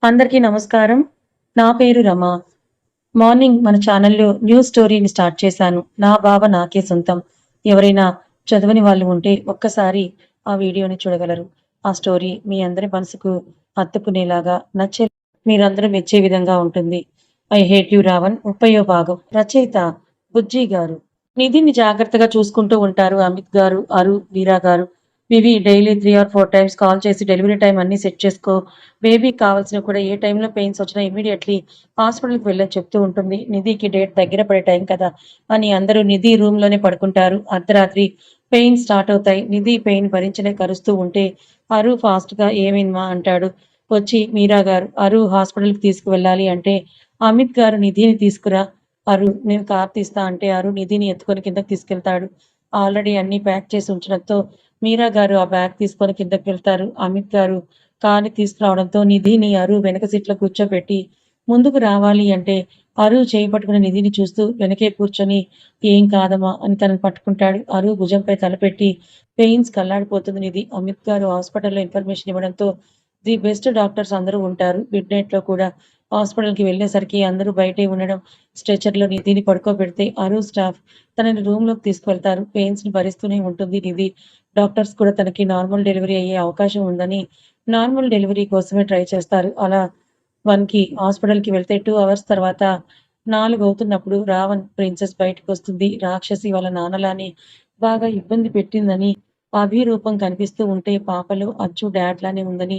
అందరికీ నమస్కారం. నా పేరు రమ. మార్నింగ్ మన ఛానల్‌లో న్యూస్ స్టోరీని స్టార్ట్ చేశాను. నా బావ నాకే సొంతం. ఎవరైనా చదవని వాళ్ళు ఉంటే ఒక్కసారి ఆ వీడియోని చూడగలరు. ఆ స్టోరీ మీ అందరి మనసుకు హత్తుకునేలాగా, మీరందరూ మెచ్చే విధంగా ఉంటుంది. 'ఐ హేట్ యూ రావణ్' 30వ భాగం. రచయిత బుజ్జి గారు. నిధిని జాగ్రత్తగా చూసుకుంటూ ఉంటారు అమిత్ గారు, అరు, వీరా గారు. వివి డైలీ 3 ఆర్ 4 టైమ్స్ కాల్ చేసి డెలివరీ టైమ్ అన్నీ సెట్ చేసుకో. బేబీకి కావాల్సినవి కూడా ఏ టైంలో పెయిన్స్ వచ్చినా ఇమ్మీడియేట్‌లీ హాస్పిటల్‌కి వెళ్ళని చెప్తూ ఉంటుంది. నిధికి డేట్ దగ్గర పడే టైం కదా అని అందరూ నిధి రూమ్‌లోనే పడుకుంటారు. అర్ధరాత్రి పెయిన్స్ స్టార్ట్ అవుతాయి. నిధి పెయిన్ భరించలేక అరుస్తూ ఉంటే అరు ఫాస్ట్‌గా ఏమైందమ్మా అంటాడు. వచ్చి మీరా గారు అరు హాస్పిటల్‌కి తీసుకువెళ్ళాలి అంటే అమిత్ గారు నిధిని తీసుకురా అరు నేను కార్ తీస్తా అంటే అరు నిధిని ఎత్తుకొని కిందకి తీసుకెళ్తాడు. ఆల్రెడీ అన్నీ ప్యాక్ చేసి ఉంచడంతో మీరా గారు ఆ బ్యాగ్ తీసుకొని కిందకి వెళ్తారు. అమిత్ గారు కార్‌ని తీసుకురావడంతో నిధిని అరు వెనక సీట్‌లో కూర్చోబెట్టి ముందుకు రావాలి అంటే అరు చేయి పట్టుకున్న నిధిని చూస్తూ వెనకే కూర్చొని "ఏం కాదమ్మా" అని తనని పట్టుకుంటాడు. అరు భుజంపై తలపెట్టి పెయిన్స్ కల్లాడిపోతుంది నిధి. అమిత్ గారు హాస్పిటల్‌లో ఇన్ఫర్మేషన్ ఇవ్వడంతో ది బెస్ట్ డాక్టర్స్ అందరూ ఉంటారు. మిడ్ నైట్‌లో కూడా హాస్పిటల్‌కి వెళ్ళేసరికి అందరూ బయటే ఉండడం, స్ట్రెచర్‌లో నిధిని పడుకోబెడితే అరు స్టాఫ్ తనని రూమ్‌లోకి తీసుకువెళ్తారు. పెయిన్స్‌ని భరిస్తూనే ఉంటుంది నిధి. డాక్టర్స్ కూడా తనకి నార్మల్ డెలివరీ అయ్యే అవకాశం ఉందని, నార్మల్ డెలివరీ కోసమే ట్రై చేస్తారు. అలా 1కి హాస్పిటల్‌కి వెళ్తే 2 అవర్స్ తర్వాత 4 అవుతున్నప్పుడు రావణ్ ప్రిన్సెస్ బయటకొస్తుంది. రాక్షసి వాళ్ళ నాన్నలానే బాగా ఇబ్బంది పెట్టిందని, అభి రూపం కనిపిస్తూ ఉంటే పాపలో అచ్చు డాడ్ లానే ఉందని,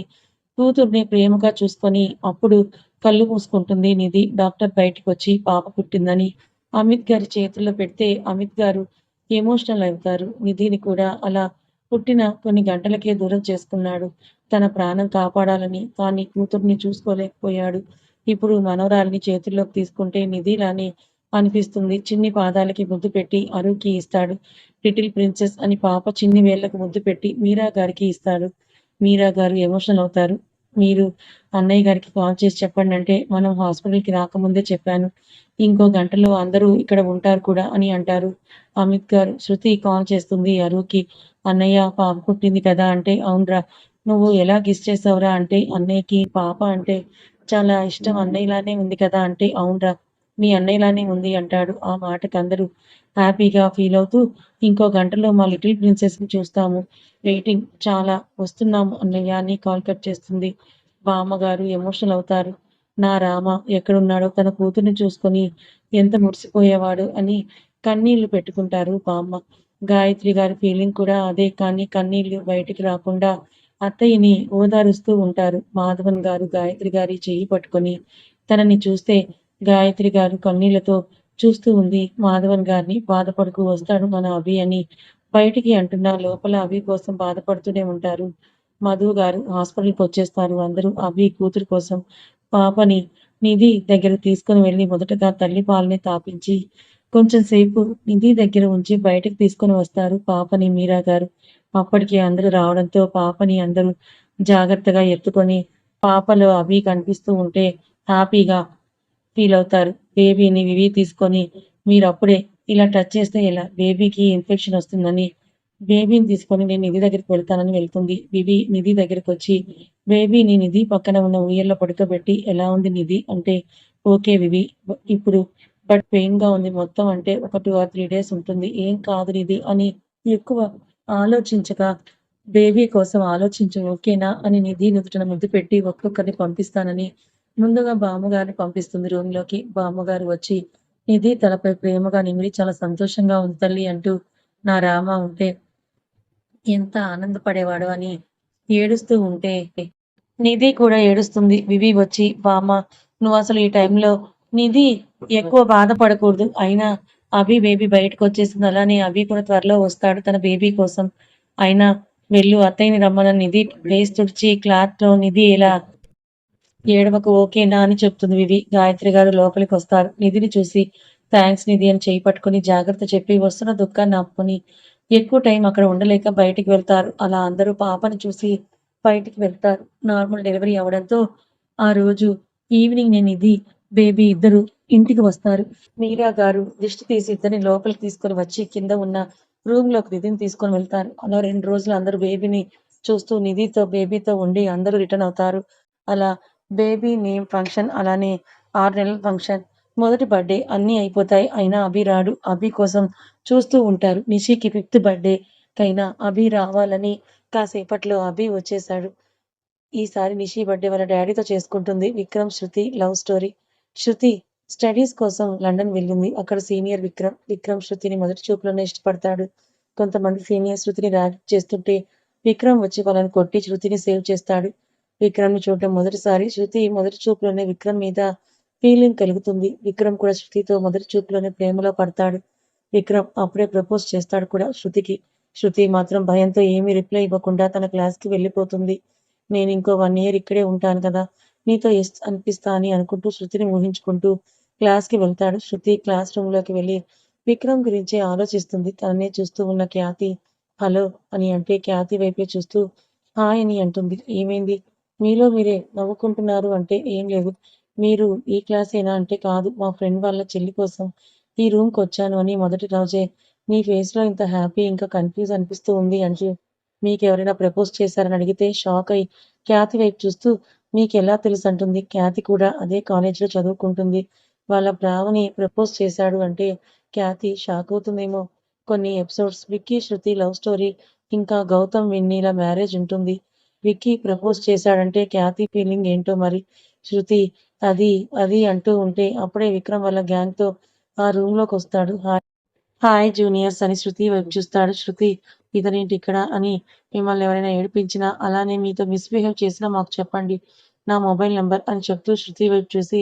కూతుర్ని ప్రేమగా చూసుకొని అప్పుడు కళ్ళు మూసుకుంటుంది నిధి. డాక్టర్ బయటికొచ్చి పాప పుట్టిందని అమిత్ గారి చేతుల్లో పెడితే అమిత్ గారు ఎమోషనల్ అవుతారు. నిధిని కూడా అలా పుట్టిన కొన్ని గంటలకే దూరం చేసుకున్నాడు. తన ప్రాణం కాపాడాలని, కానీ కూతుర్ని చూసుకోలేకపోయాడు. ఇప్పుడు మనవరాలిని చేతుల్లోకి తీసుకుంటే నిధిలానే అనిపిస్తుంది. చిన్ని పాదాలకి ముద్దు పెట్టి అరుకి ఇస్తాడు. లిటిల్ ప్రిన్సెస్ అని పాప చిన్ని వేళ్ళకు ముద్దు పెట్టి మీరా గారికి ఇస్తాడు. మీరా గారు ఎమోషనల్ అవుతారు. మీరు అన్నయ్య గారికి కాల్ చేసి చెప్పండంటే, మనం హాస్పిటల్‌కి రాకముందే చెప్పాను. ఇంకో గంటలో అందరూ ఇక్కడ ఉంటారు కూడా అని అంటారు. అమిత్ గారు శృతి కాల్ చేస్తుంది అరుకి. అన్నయ్య పాప పుట్టింది కదా అంటే, అవునురా నువ్వు ఎలా గెస్ చేసావురా అంటే, అన్నయ్యకి పాప అంటే చాలా ఇష్టం. అన్నయ్యలానే ఉంది కదా అంటే, అవునురా మీ అన్నయ్యలానే ఉంది అంటాడు. ఆ మాటకి అందరూ హ్యాపీగా ఫీల్ అవుతూ, ఇంకో గంటలో మా లిటిల్ ప్రిన్సెస్‌ని చూస్తాము. వెయిటింగ్ చాలా వస్తున్నాము అన్నయ్య అని కాల్ కట్ చేస్తుంది. బామ్మగారు ఎమోషనల్ అవుతారు. నా రామ ఎక్కడున్నాడో తన కూతుర్ని చూసుకొని ఎంత మురిసిపోయేవాడు అని కన్నీళ్లు పెట్టుకుంటారు బామ్మ. గాయత్రి గారి ఫీలింగ్ కూడా అదే, కానీ కన్నీళ్లు బయటికి రాకుండా అత్తయ్యని ఓదారుస్తూ ఉంటారు. మాధవన్ గారు గాయత్రి గారి చెయ్యి పట్టుకొని తనని చూస్తే గాయత్రి గారు కన్నీళ్లతో చూస్తూ ఉంది మాధవన్ గారిని. బాధపడుతూ వస్తాడు మన అభి అని బయటికి అంటున్నా లోపల అభి కోసం బాధపడుతూనే ఉంటారు. మధు గారు హాస్పిటల్‌కి వచ్చేస్తారు. అందరూ అభి కూతురు కోసం పాపని నిధి దగ్గరికి తీసుకొని వెళ్లి మొదటగా తల్లి పాలని తాపించి కొంచెం సేపు నిధి దగ్గర ఉంచి బయటకు తీసుకొని వస్తారు పాపని మీరా గారు. అప్పటికి అందరూ రావడంతో పాపని అందరూ జాగ్రత్తగా ఎత్తుకొని పాపలో అభి కనిపిస్తూ ఉంటే హ్యాపీగా ఫీల్ అవుతారు. బేబీని వివి తీసుకొని మీరప్పుడే ఇలా టచ్ చేస్తే ఎలా? బేబీకి ఇన్ఫెక్షన్ వస్తుందని బేబీని తీసుకొని నేను నిధి దగ్గరికి వెళ్తానని వెళ్తుంది. వివి నిధి దగ్గరకొచ్చి బేబీని నిధి పక్కన ఉన్న ఉయ్యాల్లో పడుకోబెట్టి ఎలా ఉంది నిధి అంటే, ఓకే వివి. ఇప్పుడు బట్ పెయిన్‌గా ఉంది. మొత్తం అంటే ఒక 2 ఆర్ 3 డేస్ ఉంటుంది. ఏం కాదు నిధి అని ఎక్కువ ఆలోచించక బేబీ కోసం ఆలోచించు ఓకేనా అని నిధి నుదుటిన ముద్దు పెట్టి ఒక్కొక్కరిని పంపిస్తానని ముందుగా బామ్మగారిని పంపిస్తుంది రూమ్‌లోకి. బామ్మగారు వచ్చి నిధి తలపై ప్రేమగా నిమిరి చాలా సంతోషంగా ఉంది తల్లి అంటూ నా రామ ఉంటే ఎంత ఆనందపడేవాడో అని ఏడుస్తూ ఉంటే, నిధి కూడా ఏడుస్తుంది. వివి వచ్చి బామ్మ నువ్వసలు ఈ టైంలో నిధి ఎక్కువ బాధపడకూడదు. అయినా అభి బేబీ బయటకొచ్చేసింది. అలానే అభి కూడా త్వరలో వస్తాడు తన బేబీ కోసం. అయినా వెళ్ళు అత్తయ్యని రమ్మనని నిధి ఫేస్ తుడిచి క్లాత్‌తో నిధి ఇలా ఏడవకు ఓకేనా అని చెప్తుంది వివి. గాయత్రి గారు లోపలికొస్తారు. నిధిని చూసి థాంక్స్ నిధి అని చెయ్యి పట్టుకొని జాగ్రత్త చెప్పి వస్తున్న దుఃఖాన్ని ఆపుకొని ఎక్కువ టైం అక్కడ ఉండలేక బయటికి వెళ్తారు. అలా అందరూ పాపని చూసి బయటికి వెళ్తారు. నార్మల్ డెలివరీ అవ్వడంతో ఆ రోజు ఈవినింగ్ నిధి, బేబీ ఇద్దరు ఇంటికి వస్తారు. మీరా గారు దిష్టి తీసి ఇద్దరిని లోపలికి తీసుకొని వచ్చి కింద ఉన్న రూమ్‌లోకి నిధిని తీసుకొని వెళ్తారు. అలా 2 రోజులు అందరూ బేబీని చూస్తూ నిధితో, బేబీతో ఉండి అందరూ రిటర్న్ అవుతారు. అలా బేబీ నేమ్ ఫంక్షన్, అలానే 6 నెలల ఫంక్షన్, మొదటి బర్త్‌డే అన్నీ అయిపోతాయి. అయినా అభి రాడు. అభి కోసం చూస్తూ ఉంటారు. నిషికి 5థ్ బర్త్‌డేకైనా అభి రావాలని కాసేపట్లో అభి వచ్చేశాడు. ఈసారి నిషి బర్త్‌డే వాళ్ళ డ్యాడీతో చేసుకుంటుంది. విక్రమ్, శృతి లవ్ స్టోరీ. శృతి స్టడీస్ కోసం లండన్ వెళ్ళింది. అక్కడ సీనియర్ విక్రమ్. విక్రమ్ శృతిని మొదటి చూపులోనే ఇష్టపడతాడు. కొంతమంది సీనియర్ శృతిని ర్యాగింగ్ చేస్తుంటే విక్రమ్ వచ్చి వాళ్ళని కొట్టి శృతిని సేవ్ చేస్తాడు. విక్రమ్‌ని చూడటం మొదటిసారి. శృతి మొదటి చూపులోనే విక్రమ్ మీద ఫీలింగ్ కలుగుతుంది. విక్రమ్ కూడా శృతితో మొదటి చూపులోనే ప్రేమలో పడతాడు. విక్రమ్ అప్పుడే ప్రపోజ్ చేస్తాడు కూడా శృతికి. శృతి మాత్రం భయంతో ఏమీ రిప్లై ఇవ్వకుండా తన క్లాస్‌కి వెళ్ళిపోతుంది. నేనింకో 1 ఇయర్ ఇక్కడే ఉంటాను కదా! నీతో ఎస్ అనిపిస్తా అని అనుకుంటూ శృతిని ఊహించుకుంటూ క్లాస్‌కి వెళ్తాడు. శృతి క్లాస్ రూమ్‌లోకి వెళ్ళి విక్రమ్ గురించే ఆలోచిస్తుంది. తననే చూస్తూ ఉన్న ఖ్యాతి హలో అని అంటే ఖ్యాతి వైపే చూస్తూ హాయ్ అని అంటుంది. ఏమైంది? మీలో మీరే నవ్వుకుంటున్నారు అంటే ఏం లేదు. మీరు ఈ క్లాసేనా అంటే కాదు. మా ఫ్రెండ్ వాళ్ళ చెల్లి కోసం ఈ రూమ్‌కొచ్చాను అని మొదటి రోజే నీ ఫేస్‌లో ఇంత హ్యాపీ ఇంకా కన్‌ఫ్యూజ్ అనిపిస్తూ ఉంది అంటే మీకెవరైనా ప్రపోజ్ చేశారని అడిగితే షాక్ అయి ఖ్యాతి వైపు చూస్తూ మీకెలా తెలుసంటుంది. ఖ్యాతి కూడా అదే కాలేజ్‌లో చదువుకుంటుంది. వాళ్ళ బావని ప్రపోజ్ చేశాడు అంటే ఖ్యాతి షాక్ అవుతుందేమో. కొన్ని ఎపిసోడ్స్ విక్కీ, శృతి లవ్ స్టోరీ ఇంకా గౌతమ్, వెన్నెల మ్యారేజ్ ఉంటుంది. విక్కీ ప్రపోజ్ చేశాడంటే ఖ్యాతి ఫీలింగ్ ఏంటో మరి. శృతి అది, అది అంటూ ఉంటే అప్పుడే విక్రమ్ వాళ్ళ గ్యాంగ్‌తో ఆ రూమ్‌లోకొస్తాడు. హాయ్ జూనియర్స్ అని శృతి వైపు చూస్తాడు. శృతి ఇతనేంటి ఇక్కడ అని మిమ్మల్ని ఎవరైనా ఏడిపించినా, అలానే మీతో మిస్‌బిహేవ్ చేసినా మాకు చెప్పండి. నా మొబైల్ నంబర్ అని చెప్తూ శృతి వైపు చూసి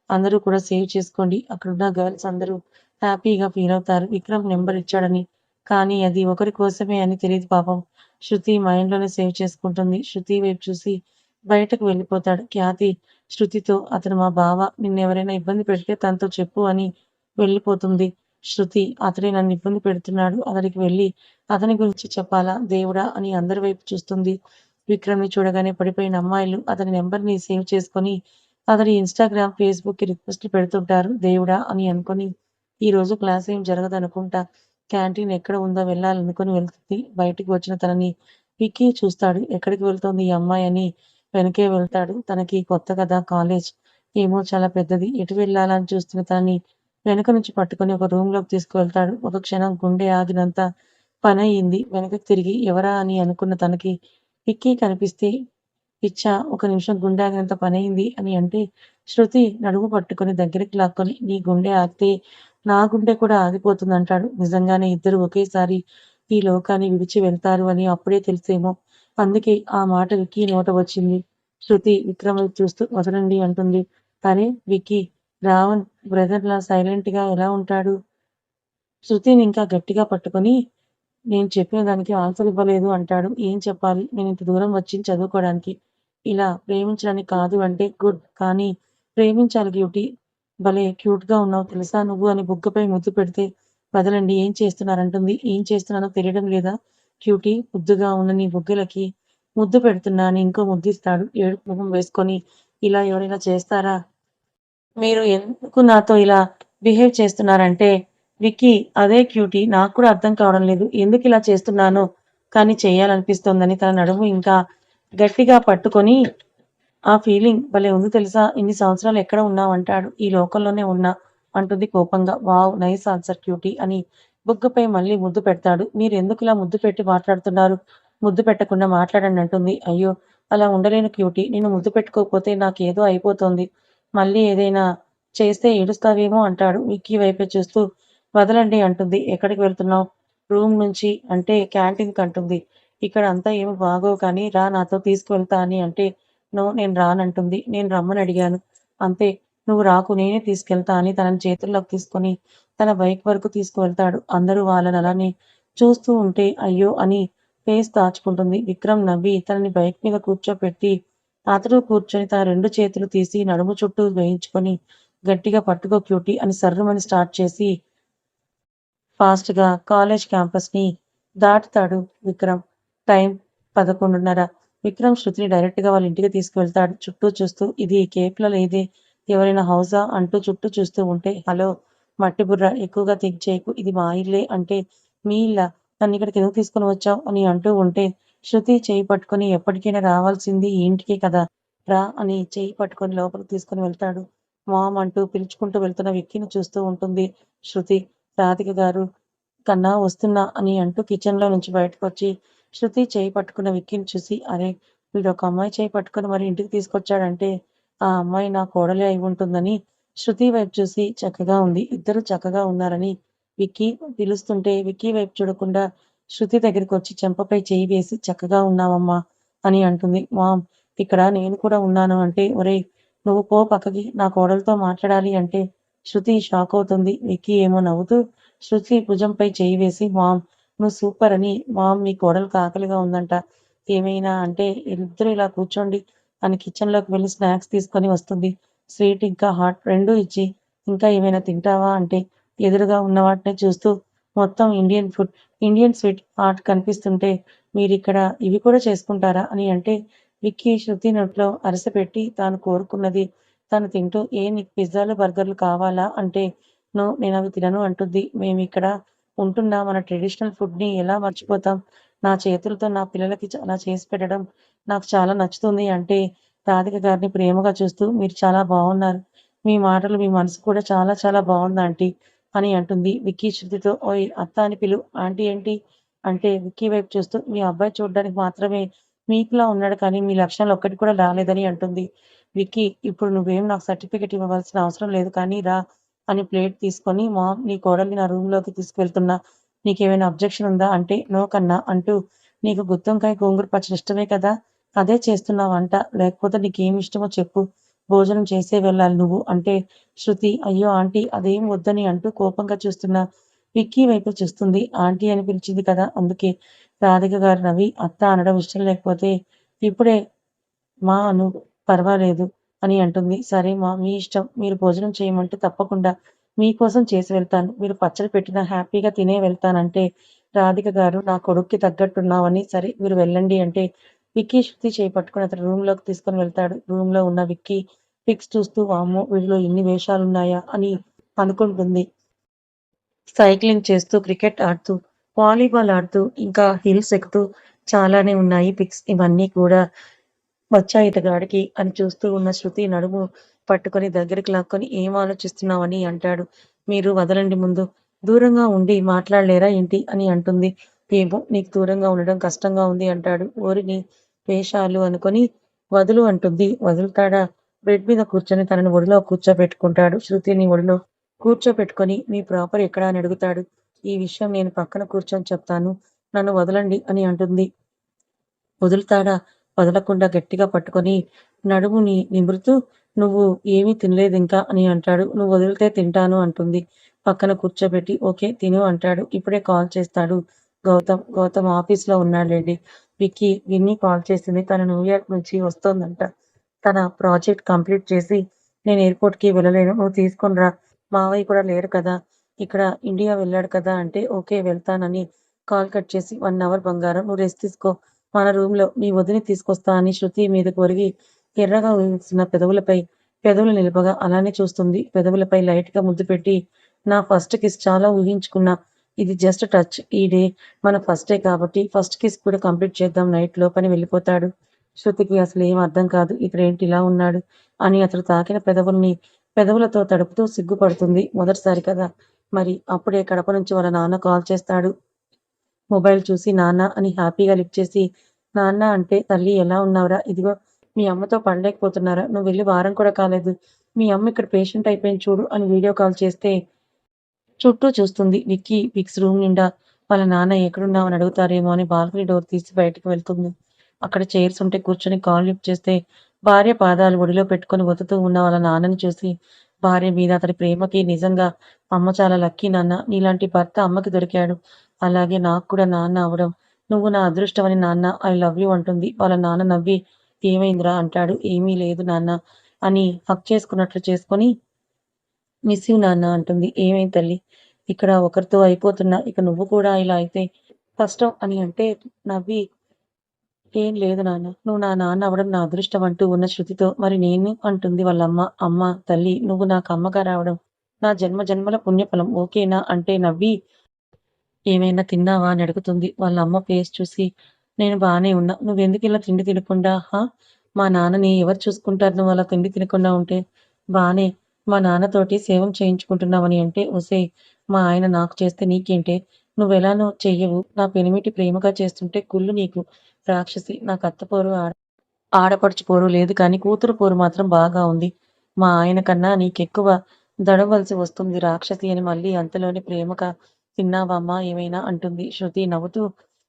అందరూ కూడా సేవ్ చేసుకోండి. అక్కడున్న గర్ల్స్ అందరూ హ్యాపీగా ఫీల్ అవుతారు. విక్రమ్ నంబర్ ఇచ్చాడని. కానీ అది ఒకరి కోసమే అని తెలీదు పాపం. శృతి మైండ్‌లోనే సేవ్ చేసుకుంటుంది. శృతి వైపు చూసి బయటకు వెళ్ళిపోతాడు. ఖ్యాతి శృతితో అతను మా బావ. నిన్నెవరైనా ఇబ్బంది పెడితే తనతో చెప్పు అని వెళ్ళిపోతుంది. శృతి అతడే నన్ను ఇబ్బంది పెడుతున్నాడు. అతడికి వెళ్ళి అతని గురించి చెప్పాలా దేవుడా అని అందరి వైపు చూస్తుంది. విక్రమ్‌ని చూడగానే పడిపోయిన అమ్మాయిలు అతని నంబర్‌ని సేవ్ చేసుకొని అతడి ఇన్‌స్టాగ్రామ్, ఫేస్‌బుక్‌కి రిక్వెస్ట్‌లు పెడుతుంటారు. దేవుడా అని అనుకోని ఈరోజు క్లాస్ ఏం జరగదనుకుంటా. క్యాంటీన్ ఎక్కడ ఉందో వెళ్ళాలనుకుని వెళ్తుంది. బయటికి వచ్చిన తనని విక్కీ చూస్తాడు. ఎక్కడికి వెళ్తోంది ఈ అమ్మాయి అని వెనకే వెళ్తాడు. తనకి కొత్త కదా కాలేజ్. ఏమో చాలా పెద్దది. ఎటు వెళ్ళాలా అని చూస్తున్న తనని వెనక నుంచి పట్టుకొని ఒక రూమ్‌లోకి తీసుకువెళ్తాడు. ఒక క్షణం గుండె ఆగినంత పనయింది. వెనక్కి తిరిగి ఎవరా అని అనుకున్న తనకి విక్కీ కనిపిస్తే పిచ్చా! ఒక నిమిషం గుండె ఆగినంత పనయింది అని అంటే శృతి నడుము పట్టుకొని దగ్గరికి లాక్కొని నీ గుండె ఆగితే నా గుండె కూడా ఆగిపోతుందంటాడు. నిజంగానే ఇద్దరు ఒకేసారి ఈ లోకాన్ని విడిచి వెళ్తారు అని అప్పుడే తెలుసేమో. అందుకే ఆ మాట విక్కీ నోట వచ్చింది. శృతి విక్రమ్ వైపు చూస్తూ వదలండి అంటుంది. అరే విక్కీ! రావణ్ బ్రదర్‌లా సైలెంట్‌గా ఎలా ఉంటాడు? శృతిని ఇంకా గట్టిగా పట్టుకొని నేను చెప్పిన దానికి ఆన్సర్ ఇవ్వలేదు అంటాడు. ఏం చెప్పాలి? నేనింత దూరం వచ్చింది చదువుకోడానికి. ఇలా ప్రేమించడానికి కాదు అంటే గుడ్. కానీ ప్రేమించాలి క్యూటీ. భలే క్యూట్‌గా ఉన్నావు తెలుసా నువ్వు అని బుగ్గపై ముద్దు పెడితే వదలండి ఏం చేస్తున్నారంటుంది. ఏం చేస్తున్నానో తెలియడం లేదా క్యూటీ? ముద్దుగా ఉన్న నీ బుగ్గలకి ముద్దు పెడుతున్నా అని ఇంకో ముద్దిస్తాడు. ఏడుపు మొహం వేసుకొని ఇలా ఎవరైనా చేస్తారా? మీరు ఎందుకు నాతో ఇలా బిహేవ్ చేస్తున్నారంటే, విక్కీ అదే క్యూటీ నాకు కూడా అర్థం కావడం లేదు. ఎందుకిలా చేస్తున్నానో కానీ చేయాలనిపిస్తోందని తన నడుము ఇంకా గట్టిగా పట్టుకొని ఆ ఫీలింగ్ భలే ఉంది తెలుసా! ఇన్ని సంవత్సరాలు ఎక్కడ ఉన్నావంటాడు. ఈ లోకంలోనే ఉన్నా అంటుంది కోపంగా. వావ్! నైస్ ఆన్సర్ క్యూటీ అని బుగ్గపై మళ్ళీ ముద్దు పెడతాడు. మీరెందుకిలా ముద్దు పెట్టి మాట్లాడుతున్నారు? ముద్దు పెట్టకుండా మాట్లాడండి అంటుంది. అయ్యో! అలా ఉండలేను క్యూటీ. నిన్ను ముద్దు పెట్టుకోకపోతే నాకేదో అయిపోతోంది. మళ్ళీ ఏదైనా చేస్తే ఏడుస్తావేమో అంటాడు. విక్కీ వైపే చూస్తూ వదలండి అంటుంది. ఎక్కడికి వెళ్తున్నావు? రూమ్ నుంచి అంటే క్యాంటీన్‌కి అంటుంది. ఇక్కడ అంతా ఏమి బాగోవు కానీ రా నాతో తీసుకువెళ్తా అని అంటే నో నేను రానంటుంది. నేను రమ్మని అడిగాను. అంతే. నువ్వు రాకు నేనే తీసుకెళ్తా అని తనని చేతుల్లోకి తీసుకొని తన బైక్ వరకు తీసుకువెళ్తాడు. అందరూ వాళ్ళని అలానే చూస్తూ ఉంటే అయ్యో! అని ఫేస్ దాచుకుంటుంది. విక్రమ్ నవ్వి తనని బైక్ మీద కూర్చోపెట్టి అతడు కూర్చొని తన 2 చేతులు తీసి నడుము చుట్టూ వేయించుకొని గట్టిగా పట్టుకో క్యూటీ అని సర్రుమని స్టార్ట్ చేసి ఫాస్ట్‌గా కాలేజ్ క్యాంపస్‌ని దాటుతాడు విక్రమ్. టైం 11:30. విక్రమ్ శృతిని డైరెక్ట్‌గా వాళ్ళ ఇంటికి తీసుకువెళ్తాడు. చుట్టూ చూస్తూ ఇది కేఫ్‌లో లేదే ఎవరైనా హౌసా అంటూ చుట్టూ చూస్తూ ఉంటే హలో మట్టి బుర్ర ఎక్కువగా థింక్ చేయకు. ఇది మా ఇల్లే అంటే మీ ఇల్లా? నన్నిక్కడికి ఎందుకు తీసుకొని వచ్చావు? అని అంటూ ఉంటే శృతి చెయ్యి పట్టుకొని ఎప్పటికైనా రావాల్సింది ఈ ఇంటికే కదా! రా అని చెయ్యి పట్టుకొని లోపలికి తీసుకొని వెళ్తాడు. మామ్ అంటూ పిలుచుకుంటూ వెళ్తున్న విక్కీని చూస్తూ ఉంటుంది శృతి. రాధిక గారు కన్నా వస్తున్నా అని అంటూ కిచెన్‌లో నుంచి బయటకొచ్చి శృతి చేయి పట్టుకున్న విక్కీని చూసి, అరె! వీడొక అమ్మాయి చేయి పట్టుకొని మరి ఇంటికి తీసుకొచ్చాడంటే, ఆ అమ్మాయి నా కోడలే అయ్యుంటుందని శృతి వైపు చూసి చక్కగా ఉంది. ఇద్దరూ చక్కగా ఉన్నారని విక్కీ పిలుస్తుంటే, విక్కీ వైపు చూడకుండా శృతి దగ్గరికొచ్చి చెంపపై చెయ్యి వేసి చక్కగా ఉన్నావమ్మా అని అంటుంది. మామ్ ఇక్కడ నేను కూడా ఉన్నాను అంటే, ఒరేయ్! నువ్వు పో పక్కకి నా కోడలితో మాట్లాడాలి అంటే శృతి షాకవుతుంది. విక్కీ ఏమో నవ్వుతూ శృతి భుజంపై చెయ్యి వేసి, మామ్ నువ్వు సూపర్ అని, మామ్ మీ కోడలికి ఆకలిగా ఉందంట. ఏమైనా అంటే ఇద్దరు ఇలా కూర్చోండి అని కిచెన్‌లోకి వెళ్లి స్నాక్స్ తీసుకొని వస్తుంది. స్వీట్ ఇంకా హాట్ రెండూ ఇచ్చి, ఇంకా ఏమైనా తింటావా అంటే ఎదురుగా ఉన్న వాటినే చూస్తూ మొత్తం Indian food, Indian sweet hot కనిపిస్తుంటే మీరిక్కడ ఇవి కూడా చేసుకుంటారా అని అంటే విక్కీ శృతి నోట్లో అరస పెట్టి తాను కోరుకున్నది తను తింటూ నీకు పిజ్జాలు, బర్గర్‌లు కావాలా అంటే నో నేనవి తినను అంటుంది. మేమిక్కడ ఉంటున్న మన ట్రెడిషనల్ ఫుడ్‌ని ఎలా మర్చిపోతాం? నా చేతులతో నా పిల్లలకి అలా చేసి పెట్టడం నాకు చాలా నచ్చుతుంది అంటే, రాధిక గారిని ప్రేమగా చూస్తూ మీరు చాలా బావున్నారు. మీ మాటలు, మీ మనసు కూడా చాలా చాలా బావుంది ఆంటీ అని అంటుంది. విక్కీ శృతితో ఓయ్! అత్త అని పిలు. ఆంటీ ఏంటి? అంటే విక్కీ వైపు చూస్తూ మీ అబ్బాయి చూడ్డానికి మాత్రమే మీకులా ఉన్నాడు కానీ మీ లక్షణాలు ఒక్కటి కూడా రాలేదని అంటుంది. విక్కీ ఇప్పుడు నువ్వేం నాకు సర్టిఫికేట్ ఇవ్వవలసిన అవసరం లేదు కానీ రా అని ప్లేట్ తీసుకొని మామ్ నీ కోడల్ని నా రూమ్‌లోకి తీసుకువెళ్తున్నా. నీకేమైనా అబ్జెక్షన్ ఉందా? అంటే నో కన్నా అంటూ నీకు గుత్తొంకాయ గోంగూర పచ్చడి ఇష్టమే కదా! అదే చేస్తున్నా వంట. లేకపోతే నీకేమి ఇష్టమో చెప్పు. భోజనం చేసే వెళ్ళాలి నువ్వు అంటే శృతి అయ్యో! ఆంటీ అదేం వద్దని అంటూ కోపంగా చూస్తున్న విక్కీ వైపు చూస్తుంది. ఆంటీ అని పిలిచింది కదా! అందుకే. రాధిక గారు నవ్వి అత్త అనడం ఇష్టం లేకపోతే ఇప్పుడే మా అను పర్వాలేదు అని అంటుంది. సరే మా మీ ఇష్టం. మీరు భోజనం చేయమంటే తప్పకుండా మీకోసం చేసి వెళ్తాను. మీరు పచ్చడి పెట్టినా హ్యాపీగా తినే వెళ్తానంటే రాధిక గారు నా కొడుక్కి తగ్గట్టున్నావని సరే మీరు వెళ్ళండి అంటే విక్కీ శృతి చేయి పట్టుకొని అతని రూమ్‌లోకి తీసుకొని వెళ్తాడు. రూమ్‌లో ఉన్న విక్కీ పిక్స్ చూస్తూ వామ్మో! వీడిలో ఇన్ని వేషాలున్నాయా అని అనుకుంటుంది. సైక్లింగ్ చేస్తూ, క్రికెట్ ఆడుతూ, వాలీబాల్ ఆడుతూ, ఇంకా హిల్స్ ఎక్కుతూ చాలానే ఉన్నాయి పిక్స్. ఇవన్నీ కూడా వచ్చాయి ఇతగాడికి అని చూస్తూ ఉన్న శృతి నడుము పట్టుకొని దగ్గరికి లాక్కొని ఏం ఆలోచిస్తున్నావని అంటాడు. మీరు వదలండి ముందు. దూరంగా ఉండి మాట్లాడలేరా ఏంటి అని అంటుంది. ఏమో నీకు దూరంగా ఉండడం కష్టంగా ఉంది అంటాడు. ఓరిని వేషాలు అనుకొని వదులు అంటుంది. వదులుతాడా? బెడ్ మీద కూర్చొని తనని ఒడిలో కూర్చోబెట్టుకుంటాడు. శృతిని ఒడిలో కూర్చోపెట్టుకొని మీ ప్రాపర్ ఎక్కడ అని అడుగుతాడు. ఈ విషయం నేను పక్కన కూర్చొని చెప్తాను. నన్ను వదలండి అని అంటుంది. వదులుతాడా? వదలకుండా గట్టిగా పట్టుకొని నడుముని నిమురుతూ నువ్వు ఏమీ తినలేదింకా అని అంటాడు. నువ్వు వదిలితే తింటాను అంటుంది. పక్కన కూర్చోబెట్టి ఓకే తిను అంటాడు. ఇప్పుడే కాల్ చేస్తాడు గౌతమ్. గౌతమ్ ఆఫీస్‌లో ఉన్నాడులెండి. విక్కీ విన్నీ కాల్ చేసింది. తను న్యూయార్క్ నుంచి వస్తోందంట. తన ప్రాజెక్ట్ కంప్లీట్ చేసి నేను ఎయిర్‌పోర్ట్‌కి వెళ్ళలేను. నువ్వు తీసుకొని రా. మావయ్య కూడా లేరు కదా! ఇక్కడ ఇండియా వెళ్ళాడు కదా! అంటే ఓకే వెళ్తానని కాల్ కట్ చేసి 1 అవర్ బంగారం నువ్వు రెస్ట్ తీసుకో. మన రూమ్‌లో మీ వదినని తీసుకొస్తా అని శృతి మీదకు ఒరిగి ఎర్రగా ఊసిన పెదవులపై పెదవులు నిలపగా అలానే చూస్తుంది. పెదవులపై లైట్‌గా ముద్దు పెట్టి నా ఫస్ట్ కిస్ చాలా ఊహించుకున్నా. ఇది జస్ట్ టచ్. ఈ డే మన ఫస్ట్ డే కాబట్టి ఫస్ట్ కిస్ కూడా కంప్లీట్ చేద్దాం నైట్ లోపని వెళ్ళిపోతాడు. శృతికి అసలేం అర్థం కాదు. ఇతడేంటి ఇలా ఉన్నాడు అని అతడు తాకిన పెదవులతో తడుపుతూ సిగ్గుపడుతుంది. మొదటిసారి కదా! మరి అప్పుడే కడప నుంచి వాళ్ళ నాన్న కాల్ చేస్తాడు. మొబైల్ చూసి నాన్న అని హ్యాపీగా లిఫ్ట్ చేసి, నాన్న అంటే తల్లి ఎలా ఉన్నావురా? ఇదిగో మీ అమ్మతో పడలేకపోతున్నారా? నువ్వెళ్ళి వారం కూడా కాలేదు. మీ అమ్మ ఇక్కడ పేషెంట్ అయిపోయింది చూడు అని వీడియో కాల్ చేస్తే చుట్టూ చూస్తుంది. విక్కీ విక్స్ రూమ్ నిండా వాళ్ళ నాన్న ఎక్కడున్నావని అడుగుతారేమో అని బాల్కనీ డోర్ తీసి బయటకు వెళ్తుంది. అక్కడ చైర్స్ ఉంటే కూర్చొని కాల్ లిఫ్ట్ చేస్తే భార్య పాదాలు ఒడిలో పెట్టుకొని ఒత్తుతూ ఉన్న వాళ్ళ నాన్నని చూసి భార్య మీద అతడి ప్రేమకి నిజంగా అమ్మ చాలా లక్కీ నాన్న. నీలాంటి భర్త అమ్మకి దొరికాడు. అలాగే నాకు కూడా నాన్న అవ్వడం నువ్వు నా అదృష్టమని నాన్న ఐ లవ్ యూ అంటుంది. వాళ్ళ నాన్న నవ్వి ఏమైందిరా అంటాడు. ఏమీ లేదు నాన్న అని హగ్ చేసుకున్నట్లు చేసుకొని మిస్ యూ నాన్న అంటుంది. ఏమైంది తల్లి? ఇక్కడ ఒకరితో అయిపోతున్నా ఇక నువ్వు కూడా ఇలా అయితే కష్టం అని అంటే నవ్వి ఏం లేదు నాన్న. నువ్వు నా నాన్న అవ్వడం నా అదృష్టం అంటూ ఉన్న శృతితో మరి నేను అంటుంది వాళ్ళమ్మ. అమ్మ తల్లి నువ్వు నాకు అమ్మగా రావడం నా జన్మ జన్మల పుణ్యఫలం ఓకేనా అంటే నవ్వి ఏమైనా తిన్నావా అని అడుగుతుంది. వాళ్ళ అమ్మ ఫేస్ చూసి నేను బానే ఉన్నా. నువ్వెందుకిలా తిండి తినకుండా హా? మా నాన్నని ఎవరు చూసుకుంటారు నువ్వు అలా తిండి తినకుండా ఉంటే? బానే మా నాన్నతోటి సేవం చేయించుకుంటున్నావని అంటే, ఒసేయ్! మా ఆయన నాకు చేస్తే నీకేంటే? నువ్వెలానో చెయ్యవు. నా పెనిమిటి ప్రేమగా చేస్తుంటే కుళ్ళు నీకు. రాక్షసి! నాకు అత్తపోరు ఆడపడుచు పోరు లేదు కానీ కూతురు పోరు మాత్రం బాగా ఉంది. మా ఆయన కన్నా నీకెక్కువ దడవలసి వస్తుంది రాక్షసి అని మళ్ళీ అంతలోనే ప్రేమగా తిన్నావా అమ్మా ఏమైనా అంటుంది. శృతి నవ్వుతూ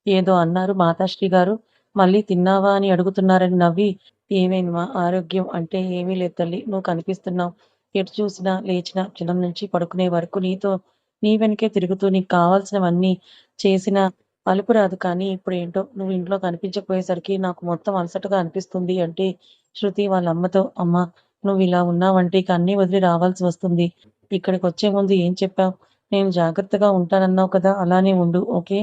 ఏదో అన్నారు మాతాశ్రీ గారు. మళ్ళీ తిన్నావా అని అడుగుతున్నారని నవ్వి ఏమైందమ్మా ఆరోగ్యం అంటే ఏమీ లేదు తల్లి. నువ్వు కనిపిస్తున్నావు. ఎటు చూసినా లేచినా క్షణం నుంచి పడుకునే వరకు నీ వెనకే తిరుగుతూ నీకు కావాల్సినవన్నీ చేసినా అలుపు రాదు కానీ ఇప్పుడేంటో నువ్వు ఇంట్లో కనిపించకపోయేసరికి నాకు మొత్తం అలసటగా అనిపిస్తుంది అంటే, శృతి వాళ్ళ అమ్మతో "అమ్మ నువ్విలా ఉన్నావంటే ఇక అన్నీ వదిలి రావాల్సి వస్తుంది. ఇక్కడికొచ్చే ముందు ఏం చెప్పావు? నేను జాగ్రత్తగా ఉంటానన్నావు కదా! అలానే ఉండు. ఓకే.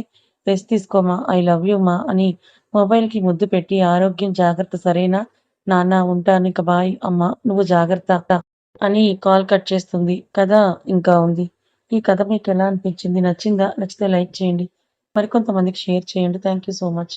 రెస్ట్ తీసుకోమ్మా. ఐ లవ్ యూ మా" అని మొబైల్‌కి ముద్దు పెట్టి ఆరోగ్యం జాగ్రత్త సరేనా? నాన్న ఉంటాను ఇక బాయ్ అమ్మ. నువ్వు జాగ్రత్త అని కాల్ కట్ చేస్తుంది. కథ ఇంకా ఉంది. ఈ కథ మీకెలా అనిపించింది? నచ్చిందా? నచ్చితే లైక్ చేయండి. మరికొంతమందికి షేర్ చేయండి. Thank you so much.